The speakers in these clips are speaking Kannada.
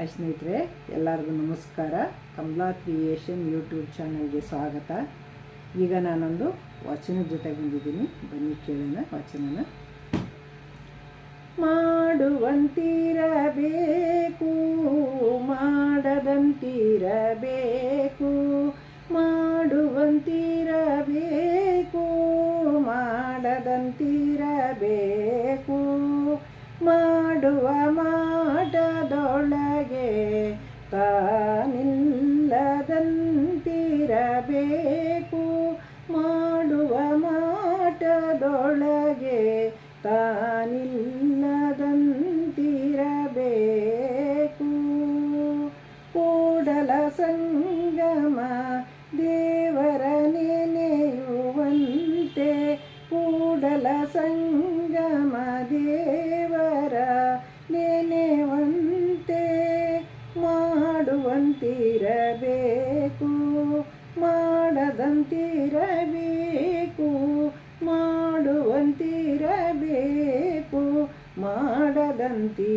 ಹಾಯ್ ಸ್ನೇಹಿತರೆ, ಎಲ್ಲರಿಗೂ ನಮಸ್ಕಾರ. ಕಮಲಾ ಕ್ರಿಯೇಷನ್ ಯೂಟ್ಯೂಬ್ ಚಾನಲ್ಗೆ ಸ್ವಾಗತ. ಈಗ ನಾನೊಂದು ವಚನದ ಜೊತೆ ಬಂದಿದ್ದೀನಿ, ಬನ್ನಿ ಕೇಳೋಣ ವಚನನ. ಮಾಡುವಂತಿರಬೇಕು, ಮಾಡದಂತಿರಬೇಕು. ಮಾಡುವಂತಿರಬೇಕು, ಮಾಡದಂತಿರಬೇಕು. ಮಾಡುವ ಮಾಟದೊಳಗೆ ತಾನಿಲ್ಲದಂತಿರಬೇಕು. ಮಾಡುವ ಮಾಟದೊಳಗೆ ತಾನಿಲ್ಲದಂತಿರಬೇಕು. ಕೂಡಲ ಸಂಗಮ ದೇವರ ನೆನೆಯುವಂತೆ, ಕೂಡಲ ಸಂಗಮ ದೇವರ ನೆನೆಯುವಂತೆ. ಮಾಡುವಂತಿರಬೇಕು, ಮಾಡದಂತಿರಬೇಕು. ಮಾಡುವಂತಿರಬೇಕು, ಮಾಡದಂತಿರಬೇಕು.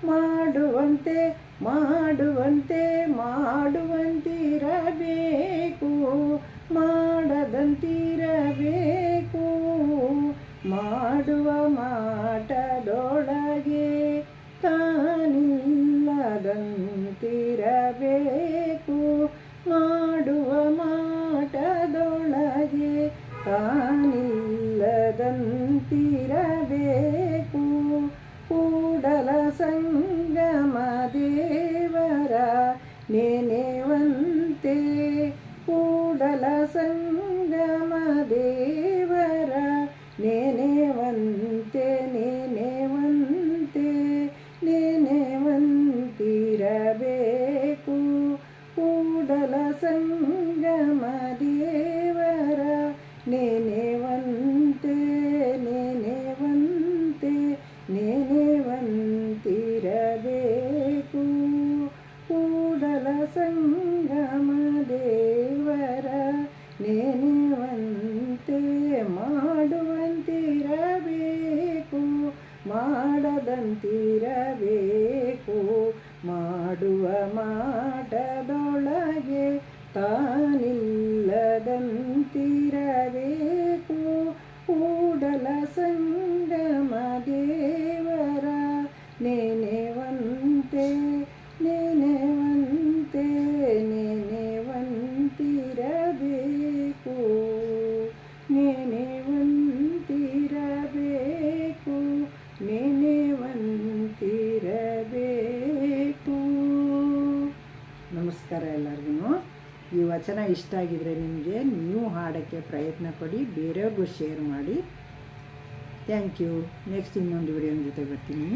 ಮಾಡುವಂತೆ ಮಾಡುವಂತೆ ಮಾಡುವಂತಿರಬೇಕು, ಮಾಡದಂತಿರಬೇಕು. ಮಾಡುವ ಮಾಟದೊಳಗೆ ತಾನಿಲ್ಲದಂತಿರಬೇಕು. ಮಾಡುವ ಮಾಟದೊಳಗೆ ತಾನಿಲ್ಲದಂತಿರಬೇಕು. ಕೂಡಲ ಸಂಗಮ ದೇವರ ನೆನೆಯುವಂತೆ, ಕೂಡಲ ಸಂಗಮ ದೇವರ ನೆನೆಯುವಂತೆ. ನೆನೆಯುವಂತೆ ನೆನೆಯುವಂತಿರಬೇಕು. ಕೂಡಲ ಸಂಗಮ ದೇವರ ನೆನೆಯುವಂತೆ. ನೆನೆಯುವಂತೆ ನೆನೆಯುವಂತಿರಬೇಕು. ಕೂಡಲ ಸಂಗಮ ದೇವರ ನೆನೆಯುವಂತೆ. ಮಾಡುವಂತಿರಬೇಕು, ಮಾಡದಂತಿರಬೇಕು. ಮಾಡುವ ಮಾಟದೊಳಗೆ ತಾನಿಲ್ಲದಂತಿರಬೇಕು. ಕೂಡಲ ಸಂಗಮ ದೇವರ ನೆನೆಯುವಂತೆ. ನೆನೆಯುವಂತೆ ನೆನೆಯುವಂತಿರಬೇಕು. ನೆನೆಯುವಂತಿರಬೇಕು, ನೆನೆಯುವಂತಿರಬೇಕು. ನಮಸ್ಕಾರ ಎಲ್ಲರಿಗೂ. ಈ ವಚನ ಇಷ್ಟ ಆಗಿದರೆ ನಿಮಗೆ ನೀವು ಹಾಡೋಕ್ಕೆ ಪ್ರಯತ್ನ ಪಡಿ, ಬೇರೆಯವ್ರಿಗೂ ಶೇರ್ ಮಾಡಿ. Thank you. ನೆಕ್ಸ್ಟ್ ಇನ್ನೊಂದು ವಿಡಿಯೋನ ಜೊತೆ ಬರ್ತೀನಿ.